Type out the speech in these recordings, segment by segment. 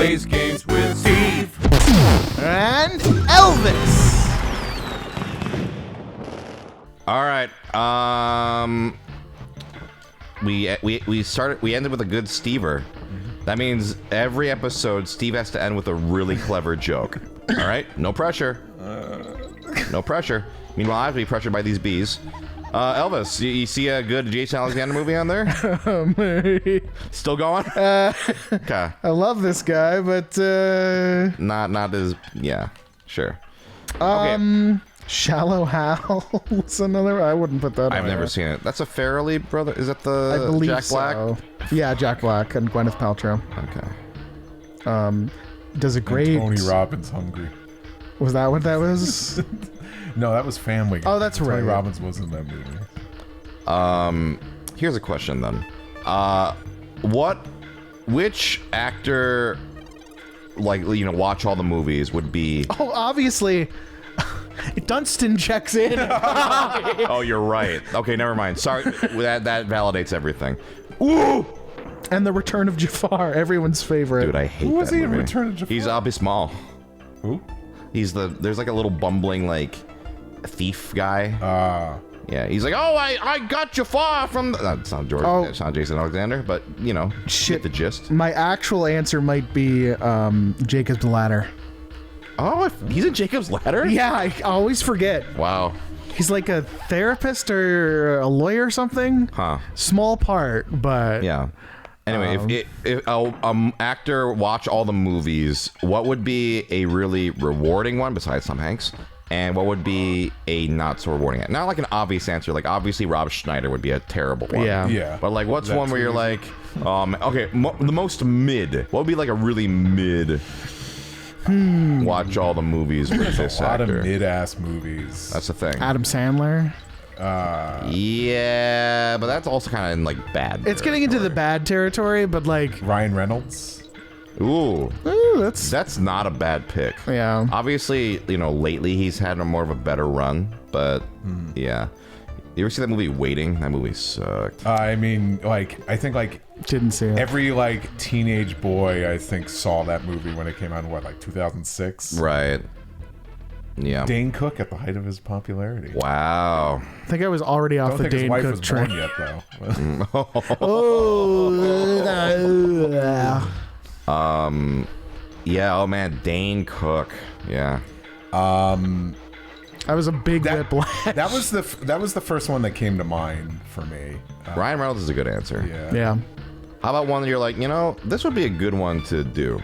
plays games with Steve. And Elvis. All right. We ended with a good Stever. That means every episode Steve has to end with a really clever joke. All right? No pressure. No pressure. Meanwhile, I have to be pressured by these bees. Elvis, you see a good Jason Alexander movie on there? Still going? Okay. I love this guy, but Not as, yeah, sure. Okay. Shallow Hal's another. I wouldn't put that. I've on never there. seen it. That's a Farrelly brother. Is that the I believe Jack Black? so. Yeah, Jack Black and Gwyneth Paltrow. Okay. Does a great. And Tony Robbins hungry. Was that what that was? No, that was Family Guy. Oh, that's right. Tony Robbins was in that movie. Here's a question then. Which actor, watch all the movies would be? Oh, obviously, Dunstan checks in. Oh, you're right. Okay, never mind. Sorry, that validates everything. Ooh! And the Return of Jafar, everyone's favorite. Dude, I hate Who was that he in movie. Return of Jafar? He's Abismal. Who? There's like a little bumbling thief guy. Yeah, he's like, oh, I got Jafar from. It's not George. Oh. It's not Jason Alexander, but Shit. get the gist. My actual answer might be Jacob's Ladder. Oh, he's in Jacob's Ladder. Yeah, I always forget. Wow. He's like a therapist or a lawyer or something. Huh. Small part, but Yeah. Anyway, if actor watch all the movies, what would be a really rewarding one besides Tom Hanks? And what would be a not so rewarding one? Not like an obvious answer. Like obviously Rob Schneider would be a terrible one. Yeah. Yeah. But like, what's That's one where you're easy. like, okay, the most mid? What would be like a really mid? Watch all the movies with this A lot actor. of mid-ass movies. That's the thing. Adam Sandler. Yeah, but that's also kind of in like bad. It's getting into the bad territory, but like, Ryan Reynolds. Ooh, that's that's not a bad pick. yeah. Obviously, lately he's had more of a better run, but yeah. You ever see that movie Waiting? That movie sucked. I mean, I think Didn't see it. every teenage boy I think saw that movie when it came out in 2006. Right. Yeah. Dane Cook at the height of his popularity. Wow. I think I was already I off don't the think his Dane wife Cook was train. born yet though. Oh, Yeah. Oh man, Dane Cook. Yeah. I was a big That- whiplash. that was the first one that came to mind for me. Ryan Reynolds is a good answer. Yeah. Yeah. How about one that you're like, this would be a good one to do?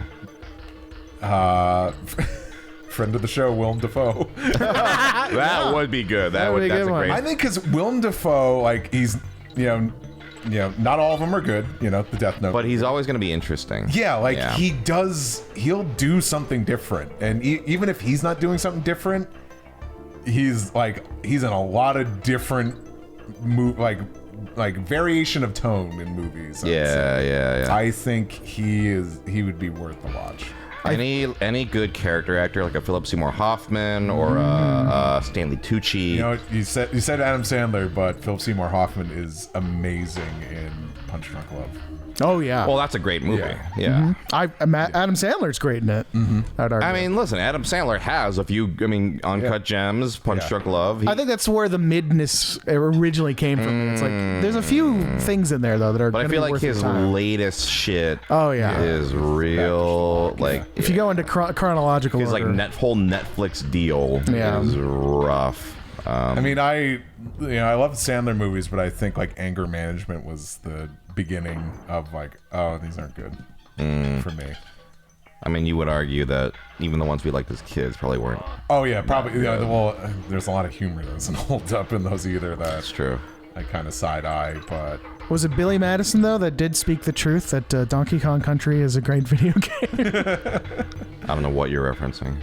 Friend of the show, Willem Dafoe. That would be good. That would be a That's good a one. great. I think because Willem Dafoe, he's, not all of them are good. The Death Note. But he's always going to be interesting. Yeah, he'll do something different, and even if he's not doing something different, he's in a lot of different variation of tone in movies. Yeah. I think he would be worth the watch. Any good character actor like a Philip Seymour Hoffman or Stanley Tucci. You said Adam Sandler, but Philip Seymour Hoffman is amazing in Punch Drunk Love. Oh yeah. Well, that's a great movie. Yeah. Adam Sandler's great in it. I'd argue. I mean, listen, Adam Sandler has a few. Uncut Gems, Punch Drunk Love. I think that's where the midness originally came from. It's like there's a few things in there though that are. But I gonna feel be like worth his your time. latest shit. Oh yeah. Is real. If you go into chronological his order. whole Netflix deal Yeah. is rough. I mean, I love Sandler movies, but I think Anger Management was the beginning of these aren't good for me. I mean, you would argue that even the ones we liked as kids probably weren't. Oh yeah, probably. Well, there's a lot of humor that doesn't hold up in those either. That's true. I kind of side eye, but Was it Billy Madison though that did speak the truth that Donkey Kong Country is a great video game? I don't know what you're referencing.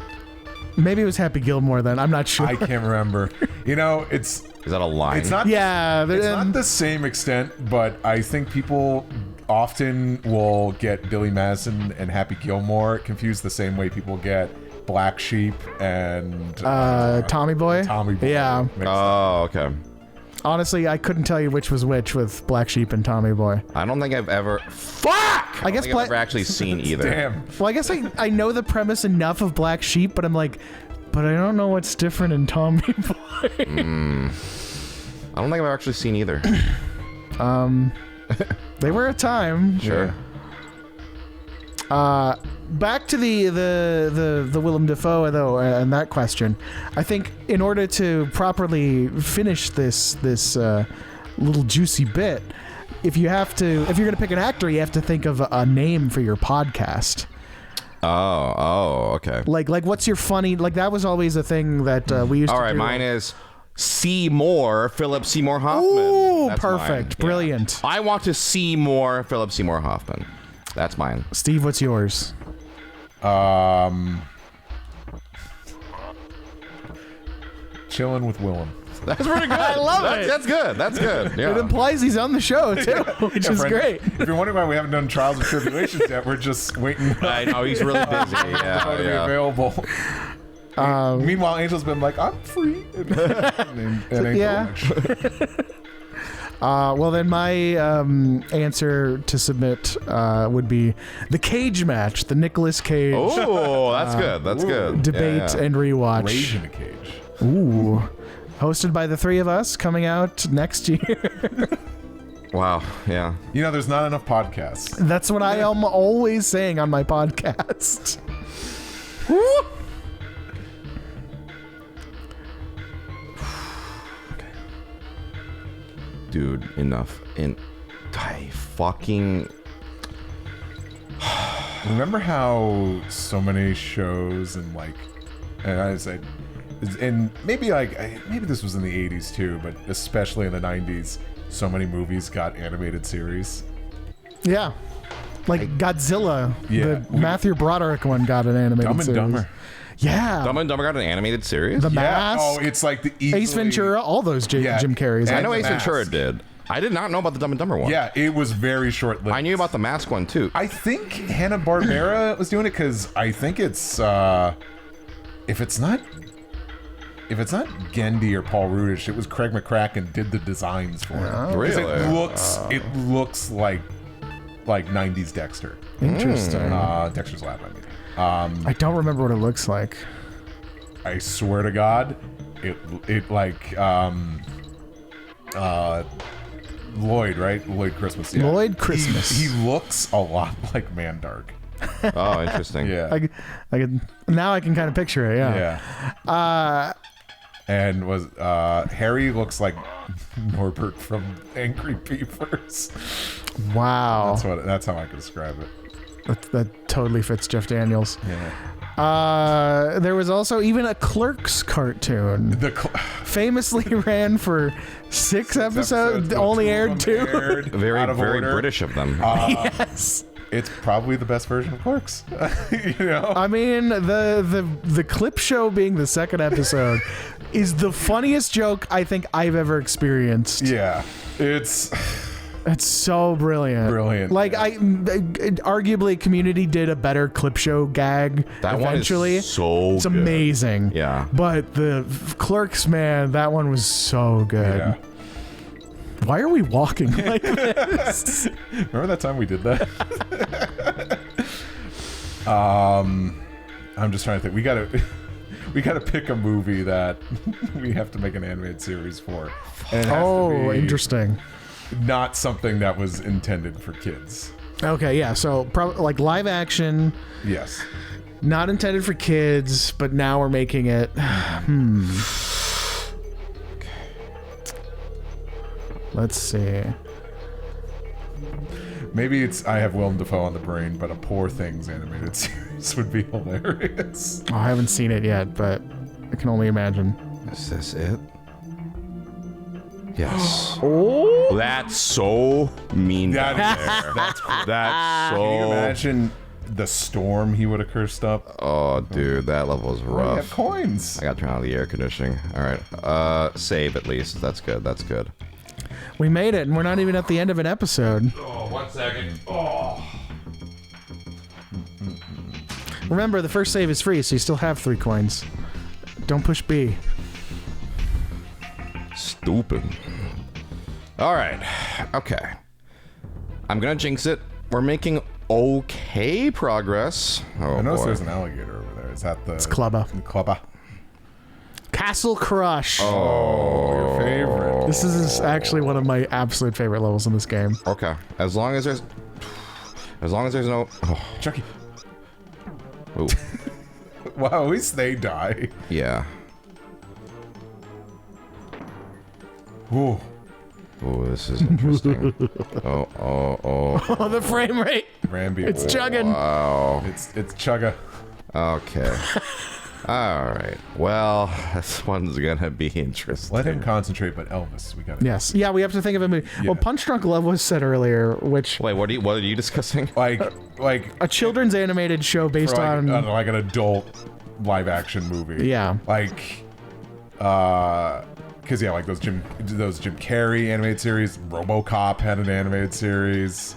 Maybe it was Happy Gilmore then. I'm not sure. I can't remember. Is that a line? It's not. Yeah, It's not the same extent, but I think people often will get Billy Madison and Happy Gilmore confused the same way people get Black Sheep and Tommy Boy. Tommy Boy. Yeah. mixed up. Oh, okay. Honestly, I couldn't tell you which was which with Black Sheep and Tommy Boy. I don't think I've ever. Fuck! I guess I've never actually seen either. Damn. Well, I guess I know the premise enough of Black Sheep, but I'm like, but I don't know what's different in Tommy Boy. I don't think I've actually seen either. They were a time. Sure. Back to the Willem Dafoe though, and that question. I think in order to properly finish this little juicy bit, if you're gonna pick an actor, you have to think of a name for your podcast. Oh, okay. Like what's your funny? Like that was always a thing that we used. All to right, do. mine is Seymour Philip Seymour Hoffman. Ooh, That's perfect, mine. brilliant. Yeah. I want to see more Philip Seymour Hoffman. That's mine. Steve, what's yours? Chilling with Willem. That's pretty good. I love it. That's good. That's good. Yeah. It implies he's on the show too, which is friend, great. If you're wondering why we haven't done Trials and Tribulations yet, we're just waiting I know he's really busy. to be Yeah. available. Meanwhile, Angel's been like, I'm free. And ain't Yeah. Well, then my answer to submit would be the Cage match, the Nicolas Cage Oh, that's good. That's good. debate Yeah. and rewatch. Rage in a cage. Ooh. Hosted by the three of us, coming out next year. Wow. Yeah. You know, there's not enough podcasts. That's what I am always saying on my podcast. Dude, enough. I fucking. Remember how so many shows and I said, and maybe maybe this was in the 80s too, but especially in the 90s, so many movies got animated series. Yeah. Like Godzilla, Yeah. the Matthew Broderick one got an animated Dumb and series. Dumber. Yeah. Dumb and Dumber got an animated series? The Yeah. Mask, Oh, it's like the Ace Ventura, all those Jim Carreys. I And know The Ace Mask. Ventura did. I did not know about the Dumb and Dumber one. Yeah, it was very short-lived. I knew about the Mask one too. I think Hanna-Barbera was doing it because I think it's if it's not Gendy or Paul Rudish, it was Craig McCracken did the designs for it. 'Cause Really? It looks like 90s Dexter. Interesting. Dexter's Lab, I mean. I don't remember what it looks like. I swear to God, it like Lloyd, right? Lloyd Christmas. Yeah. Lloyd Christmas. He looks a lot like Mandark. Oh, interesting. Yeah. I can now I can kind of picture it. Yeah. Yeah. And was Harry looks like Norbert from Angry Beavers. Wow. That's how I could describe it. That totally fits Jeff Daniels. Yeah. There was also even a Clerks cartoon. Famously ran for 6 episodes, but only two of aired them 2. aired Very, out of very order. British of them. Yes. It's probably the best version of Clerks. You know? I mean, the clip show being the second episode is the funniest joke I think I've ever experienced. Yeah. It's so brilliant. Brilliant, Like yeah. arguably Community did a better clip show gag That eventually. one is so It's good. amazing. Yeah. But the Clerks, man, that one was so good. yeah. Why are we walking like this? Remember that time we did that? I'm just trying to think. We gotta pick a movie that we have to make an animated series for. And it has to be Interesting. not something that was intended for kids. Okay, yeah. So probably like live action, Yes. not intended for kids, but now we're making it. Let's see. Maybe it's I have Willem Dafoe on the brain, but a Poor Things animated series would be hilarious. Oh, I haven't seen it yet, but I can only imagine. Is this it? Yes. Oh, That's so mean. down there. That's cool. That's Can you so. imagine the storm he would have cursed up? Oh, dude, that level is We have rough. coins. I got to turn on the air conditioning. All right. Save at least. That's good. That's good. we made it, and we're not even at the end of an episode. Oh, 1 second. Oh. Remember, the first save is free, so you still have 3 coins. Don't push B. Stupid. All right. Okay. I'm gonna jinx it. We're making okay progress. Oh I noticed boy. there's an alligator over there. Is that the... It's Clubba. Clubba. Castle Crush. Oh, your favorite. This is actually one of my absolute favorite levels in this game. Okay. As long as there's no. Oh. Chucky. Ooh. Wow, at least they die. Yeah. Ooh. Oh, this is interesting. Oh. Oh, the frame rate. Rambi. It's chugging. Wow. It's Chugga. Okay. All right. Well, this one's gonna be interesting. Let him concentrate, but Elvis, we got it. Yes. Yeah, we have to think of a movie. Yeah. Well, Punch Drunk Love was said earlier, which Wait, what are you discussing? Like a children's animated show based for on like an adult live action movie. Yeah. Like, because like those Jim Carrey animated series. RoboCop had an animated series.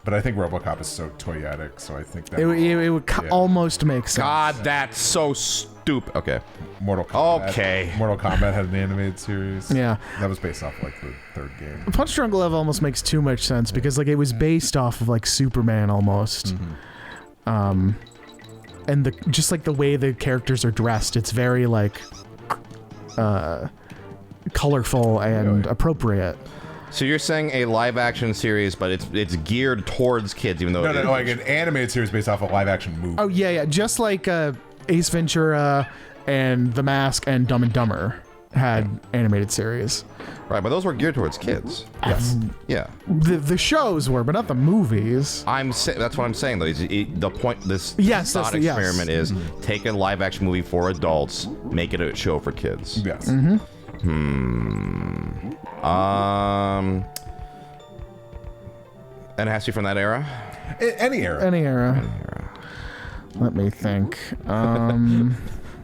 But I think RoboCop is so toyetic, so I think that it would almost make sense. God, that's so stupid. Okay. Mortal Kombat. Okay. Mortal Kombat had an animated series. Yeah. That was based off like the third game. Punch Drunk Love almost makes too much sense because like it was based off of like Superman almost. And just like the way the characters are dressed, it's very like colorful and appropriate. So you're saying a live action series, but it's geared towards kids, even though No, like an animated series based off a live action movie. Oh yeah, just like Ace Ventura and The Mask and Dumb and Dumber had animated series. Right, but those were geared towards kids. Yes. Yeah. The shows were, but not the movies. That's what I'm saying though. The point this Yes, thought that's the- yes. experiment is take a live action movie for adults, make it a show for kids. Yes. And it has to be from that era? Any era. Any era. Let me think.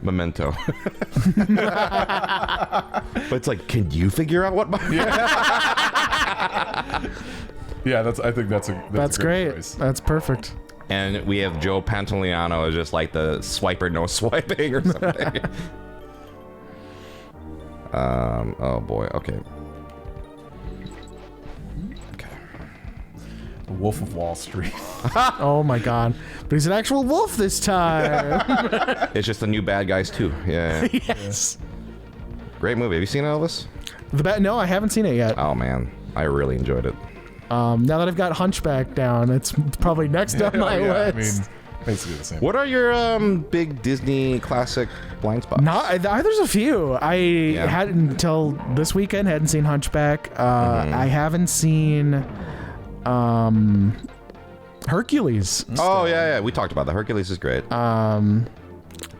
Memento. But it's like, can you figure out what? Yeah, I think that's a That's a great. choice. That's perfect. And we have Joe Pantoliano as just like the swiper no swiping or something. Oh boy. Okay. The Wolf of Wall Street. Oh my god. But he's an actual wolf this time. It's just the new bad guys too. Yeah. Yes. Great movie. Have you seen Elvis? No, I haven't seen it yet. Oh man, I really enjoyed it. Now that I've got Hunchback down, it's probably next on my list. I mean, basically the same. What are your big Disney classic blind spots? There's a few. I hadn't until this weekend hadn't seen Hunchback. I haven't seen Hercules. Oh yeah. We talked about that. Hercules is great.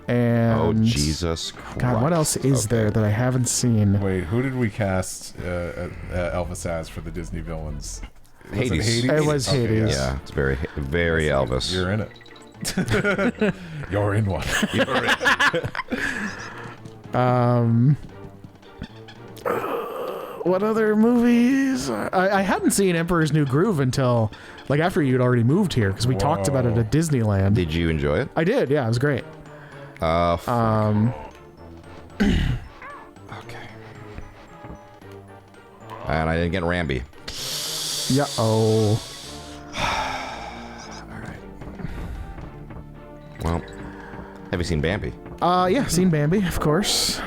And Oh Jesus Christ! God, what else is there that I haven't seen? Wait, who did we cast Elvis as for the Disney villains? Was Hades. It was Hades. Yeah, it's very Elvis. You're in it. You're in one. What other movies? I hadn't seen Emperor's New Groove until like after you'd already moved here because we talked about it at Disneyland. Did you enjoy it? I did. Yeah, it was great. Okay. And I didn't get Rambi. Yeah. Oh. All right. Well, have you seen Bambi? Yeah, seen Bambi, of course.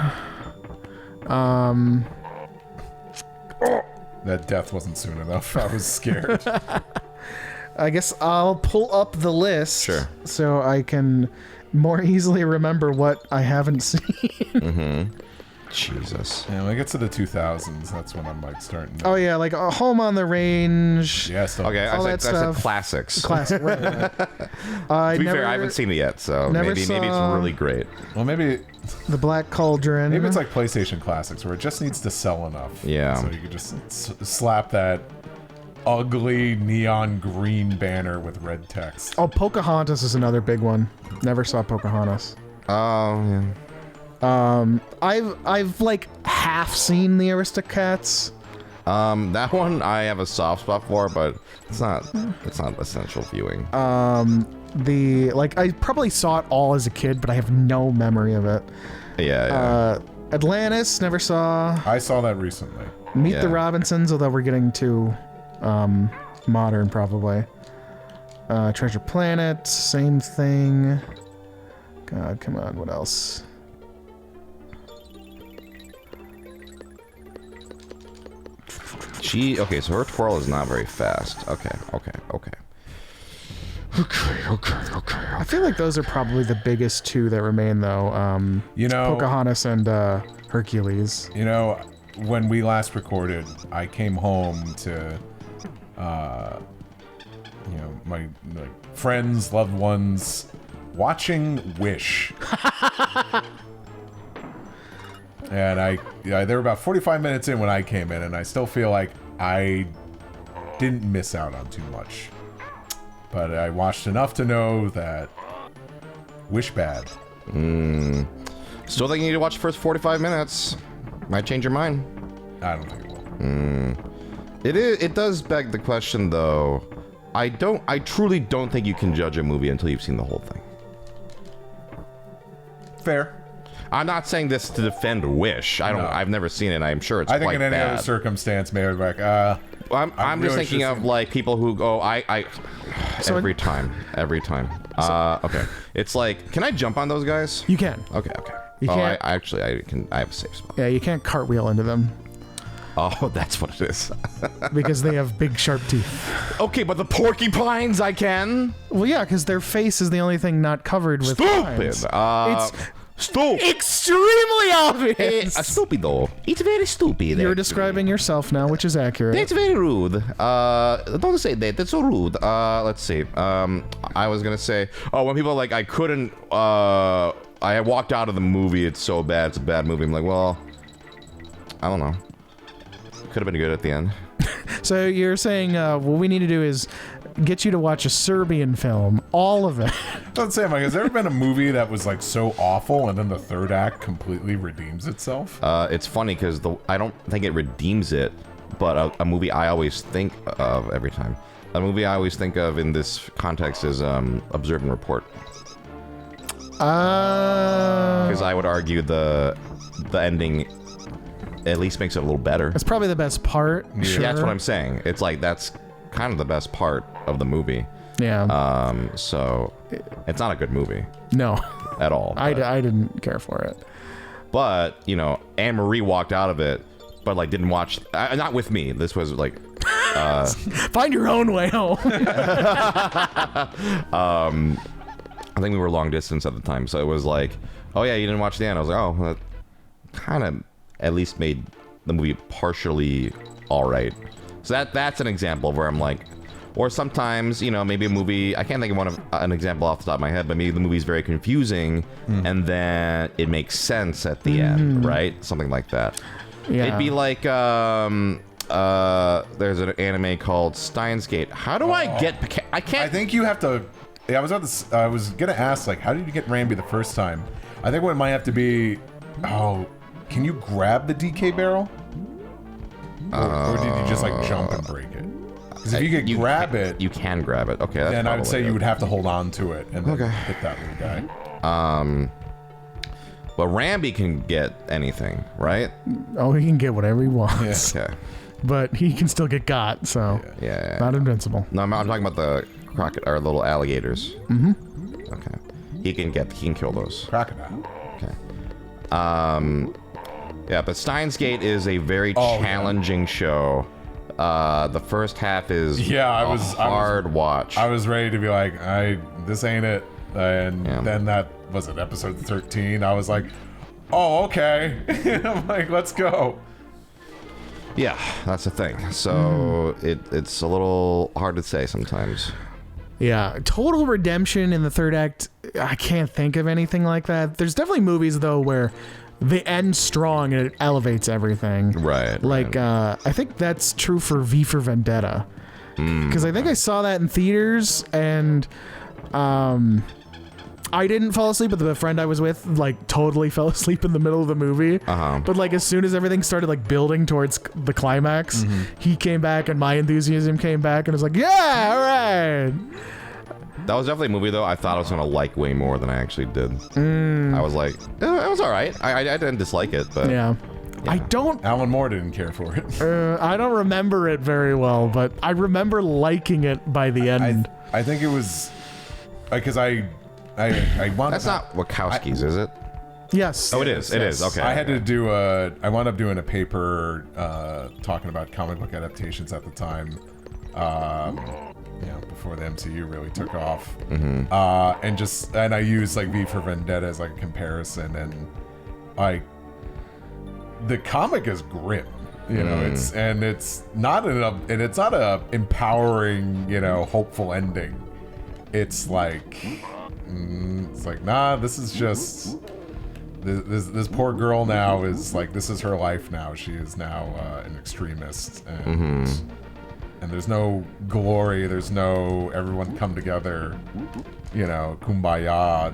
That death wasn't soon enough. I was scared. I guess I'll pull up the list Sure. so I can more easily remember what I haven't seen. Jesus. And when I get to the 2000s, that's when I'm like starting. Oh yeah, like Home on the Range. Yeah, stuff. Okay, All I that said stuff. classics. Classic. Right. To be fair, I haven't seen it yet, so never maybe it's saw- really great. Well, maybe The Black Cauldron. it's like PlayStation classics where it just needs to sell enough. Yeah. So you could just slap that ugly neon green banner with red text. Oh, Pocahontas is another big one. Never saw Pocahontas. Oh, yeah. I've like half seen the Aristocats. That one I have a soft spot for, but it's not essential viewing. I probably saw it all as a kid, but I have no memory of it. yeah. Atlantis, never saw. I saw that recently. Meet the Robinsons, although we're getting too modern, probably. Treasure Planet, same thing. God, come on, what else? Okay, so her twirl is not very fast. Okay. I feel like those are probably the biggest two that remain, though. Pocahontas and Hercules. You know, when we last recorded, I came home to, my friends, loved ones, watching Wish. And they were about 45 minutes in when I came in, and I still feel like I didn't miss out on too much. But I watched enough to know that Wish bad. Still think you need to watch the first 45 minutes. Might change your mind. I don't think it will. It does beg the question, though. I truly don't think you can judge a movie until you've seen the whole thing. Fair. I'm not saying this to defend Wish. I've never seen it. I'm sure it's quite bad. I think in any other circumstance, maybe like, I'm just thinking of like people who go, every time. Okay. It's like, can I jump on those guys? You can. Okay. You can't. I can. I have a safe spot. Yeah, you can't cartwheel into them. Oh, that's what it is. Because they have big, sharp teeth. Okay, but the porcupines I can. Well, yeah, because their face is the only thing not covered with Stupid. spines. It's stupid. Extremely obvious. Stupido. It's very stupid. You're describing yourself now, which is accurate. That's very rude. Don't say that. That's so rude. Let's see. I was gonna say, when people are like, I couldn't. I walked out of the movie. It's so bad. It's a bad movie. I'm like, well, I don't know. Could have been good at the end. So you're saying what we need to do is get you to watch a Serbian film, all of it. Let's say, Mike, has there ever been a movie that was like so awful and then the third act completely redeems itself? It's funny because I don't think it redeems it, but a movie I always think of every time. A movie I always think of in this context is Observe and Report. Because I would argue the ending at least makes it a little better. That's probably the best part. Yeah. Sure. That's what I'm saying. It's like that's kind of the best part of the movie. Yeah. So it's not a good movie. No. At all. I didn't care for it. But, Anne Marie walked out of it, but like didn't watch. Not with me. This was like. Find your own way home. I think we were long distance at the time, so it was like, oh yeah, you didn't watch the end. I was like, oh, that kind of at least made the movie partially all right. So that's an example where I'm like, or sometimes, maybe a movie, I can't think of an example off the top of my head, but maybe the movie's very confusing and then it makes sense at the end, right? Something like that. Yeah. It'd be like, there's an anime called Steins Gate. How do I get, I can't. I think you have to, I was gonna ask, like, how did you get Rambi the first time? I think what it might have to be, can you grab the DK barrel? Or did you just like jump and break it? Because if you could grab it, you can grab it. Okay, that's then I would say probably you would have to hold on to it and then hit that little guy. But Rambi can get anything, right? Oh, he can get whatever he wants. Okay. But he can still get got, so Yeah. not invincible. No, I'm talking about the little alligators. Mm-hmm. Okay. He can kill those. Crocodile. Okay. Yeah, but Steins Gate is a very challenging show. The first half is hard watch. I was ready to be like, this ain't it. And then that was it, episode 13. I was like, oh, okay. I'm like, let's go. Yeah, that's the thing. So it's a little hard to say sometimes. Yeah, total redemption in the third act. I can't think of anything like that. There's definitely movies though where they end strong and it elevates everything. Right. Like I think that's true for V for Vendetta. Because I think I saw that in theaters and I didn't fall asleep, but the friend I was with like totally fell asleep in the middle of the movie. But like as soon as everything started like building towards the climax, he came back and my enthusiasm came back and was like, yeah, all right. That was definitely a movie, though, I thought I was going to like way more than I actually did. I was like, it was all right. I didn't dislike it, but... Yeah. I don't... Alan Moore didn't care for it. I don't remember it very well, but I remember liking it by the end. I think it was... Because I wound That's not Wachowski's, is it? Yes. Oh, it is. It is. Okay. I had to do I wound up doing a paper talking about comic book adaptations at the time. Before the MCU really took off. And I used like V for Vendetta as like a comparison, and like the comic is grim, you know. It's not a empowering, hopeful ending. It's like nah, this is just this poor girl now is like, this is her life now. She is now an extremist, and there's no glory, there's no everyone come together, kumbaya,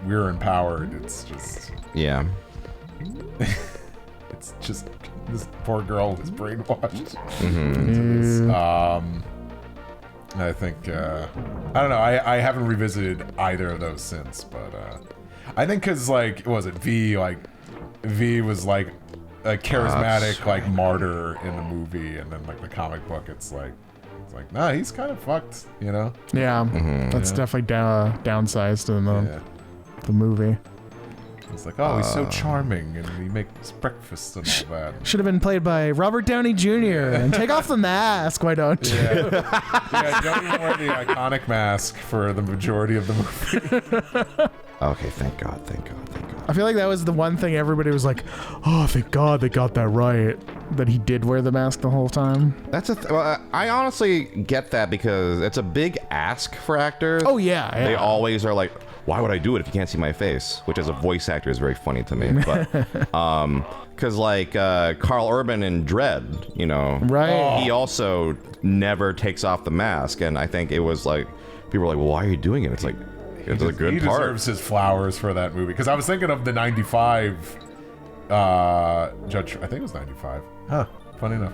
we're empowered. It's just it's just this poor girl is brainwashed into this. I think I don't know, I haven't revisited either of those since, but I think because like, was it V was like a charismatic like martyr in the movie, and then like the comic book, it's like nah, he's kind of fucked, Yeah, that's definitely downsized in the movie. It's like, oh, he's so charming, and he makes breakfast and all that. Should have been played by Robert Downey Jr. and take off the mask, why don't you? Yeah, don't even wear the iconic mask for the majority of the movie. Okay, thank God. I feel like that was the one thing everybody was like, oh, thank God they got that right, that he did wear the mask the whole time. That's well, I honestly get that, because it's a big ask for actors. Oh, yeah. They always are like, why would I do it if you can't see my face? Which, as a voice actor, is very funny to me. But because like Carl Urban in Dredd, right? He also never takes off the mask, and I think it was like, people were like, well, why are you doing it? It's like, it's a good part. He deserves his flowers for that movie, because I was thinking of the 95 Judge. I think it was 95. Huh? Funny enough.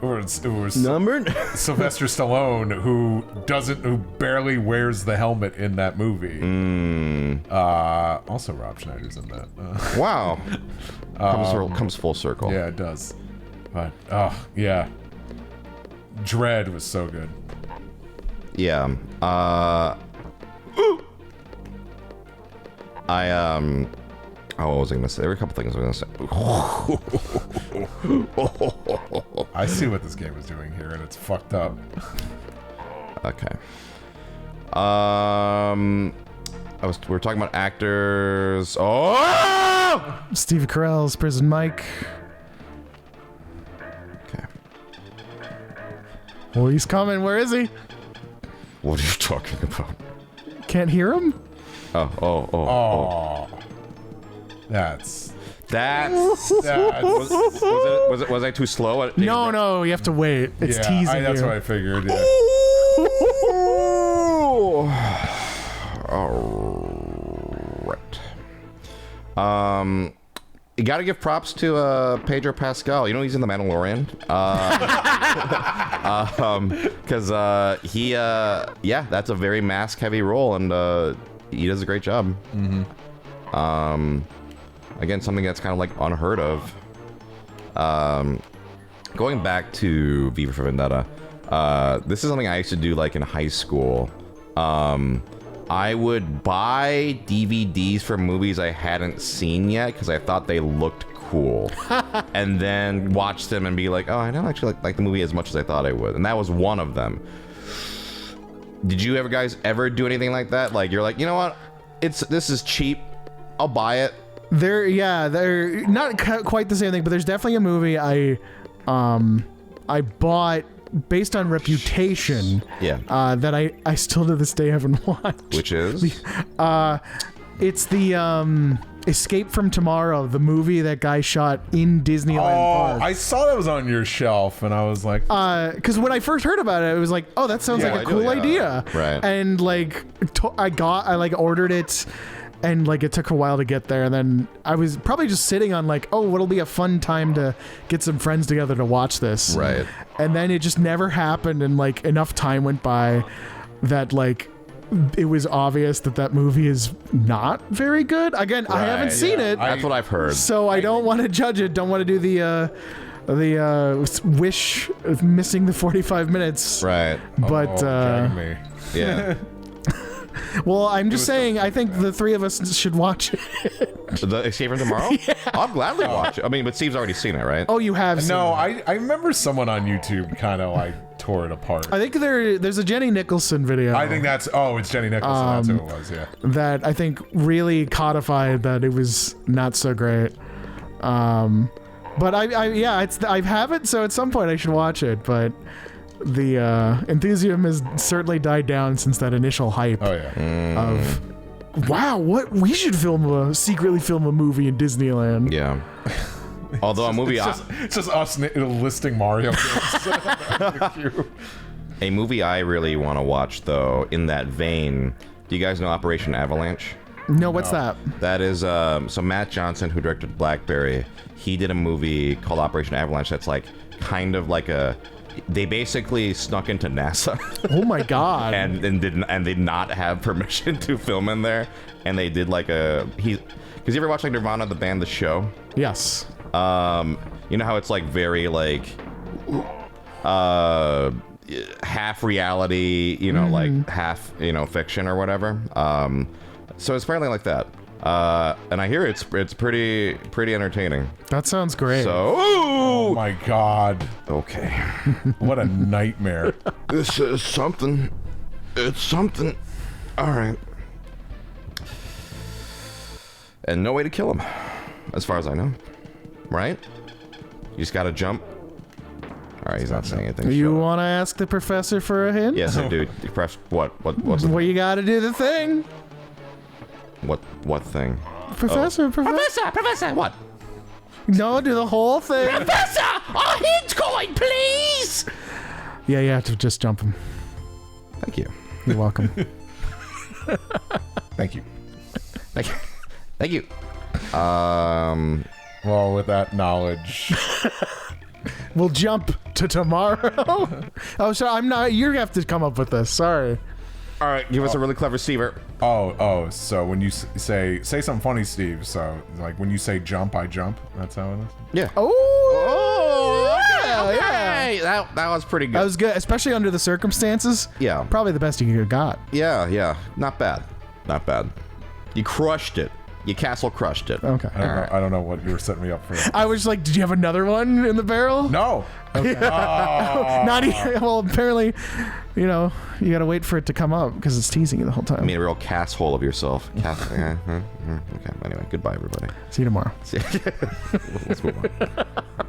It was numbered. Sylvester Stallone, who barely wears the helmet in that movie. Also, Rob Schneider's in that. Wow. Comes full circle. Yeah, it does. But yeah, Dredd was so good. Yeah. What was I going to say? There were a couple things I was going to say. I see what this game is doing here, and it's fucked up. Okay. We were talking about actors. Oh! Steve Carell's Prison Mike. Okay. Oh, he's coming. Where is he? What are you talking about? Can't hear him? Oh. That's was I too slow? No, you have to wait. It's teasing that's you. what I figured. Yeah. All right. You got to give props to Pedro Pascal. He's in The Mandalorian. Because he, that's a very mask-heavy role, and he does a great job. Again, something that's kind of like unheard of. Going back to V for Vendetta, this is something I used to do like in high school. I would buy DVDs for movies I hadn't seen yet because I thought they looked cool, and then watch them and be like, oh, I don't actually like the movie as much as I thought I would, and that was one of them. Did you guys ever do anything like that? Like, you're like, you know what? This is cheap. I'll buy it. They're not quite the same thing, but there's definitely a movie I bought based on reputation. That I still to this day haven't watched. Which is? It's the Escape from Tomorrow, the movie that guy shot in Disneyland Park. I saw that was on your shelf, and I was like, because when I first heard about it, it was like, oh, that sounds like a cool idea. Right. And like, I ordered it. And like, it took a while to get there, and then I was probably just sitting on like, oh, what'll be a fun time to get some friends together to watch this. Right. And then it just never happened, and like enough time went by. that like it was obvious that movie is not very good. Again, I haven't Right, seen it, That's what I've heard. so I don't want to judge it. Don't want to do the wish of missing the 45 minutes. Right. But dragging me. Yeah. well, I'm just saying. I think the three of us should watch it. The Escape from Tomorrow? I'll gladly watch it. I mean, but Steve's already seen it, right? Oh, you have seen No, it. I remember someone on YouTube kind of like tore it apart. I think there's a Jenny Nicholson video. I think it's Jenny Nicholson. That's who it was. Yeah. that I think really codified that it was not so great. But I have it, so at some point I should watch it. But the enthusiasm has certainly died down since that initial hype Oh yeah. of wow, what we should secretly film a movie in Disneyland. Yeah. Although a movie, It's just us listing Mario games. a movie I really want to watch though, in that vein. Do you guys know Operation Avalanche? No, what's that? That is so Matt Johnson, who directed Blackberry, he did a movie called Operation Avalanche. That's like kind of like they basically snuck into NASA. Oh my god. and did not have permission to film in there, and they did like because you ever watch like Nirvana the band The Show? Yes. You know how it's like very like half reality, like half fiction or whatever. So it's apparently like that, and I hear it's pretty entertaining. That sounds great. So Oh my god. okay, What a nightmare. this is something. It's something. All right. And no way to kill him, as far as I know. Right? You just gotta jump. All right, he's not saying anything. you Shut up. want to ask the professor for a hint? Yes, I do. You press what? What's Well, you got to do the thing. what thing? Professor. Professor, what? No, do the whole thing. Professor, a hint coin, please. Yeah, you have to just jump him. Thank you. You're welcome. Thank you. Thank you. Thank you. Well, with that knowledge, We'll jump to tomorrow. Oh, sorry, I'm not. You have to come up with this. Sorry. All right, give us a really clever Stever. so when you say something funny, Steve. So like when you say jump, I jump. That's how it is. Yeah. Oh, Okay. That was pretty good. That was good, especially under the circumstances. Yeah. Probably the best you could have got. Yeah. Not bad. You crushed it. You castle crushed it. Okay. I don't know what you were setting me up for. I was like, did you have another one in the barrel? No. Okay. Not even. Well, apparently, you got to wait for it to come up because it's teasing you the whole time. I mean, a real cast hole of yourself. Okay. Anyway, goodbye, everybody. See you tomorrow. Let's move on.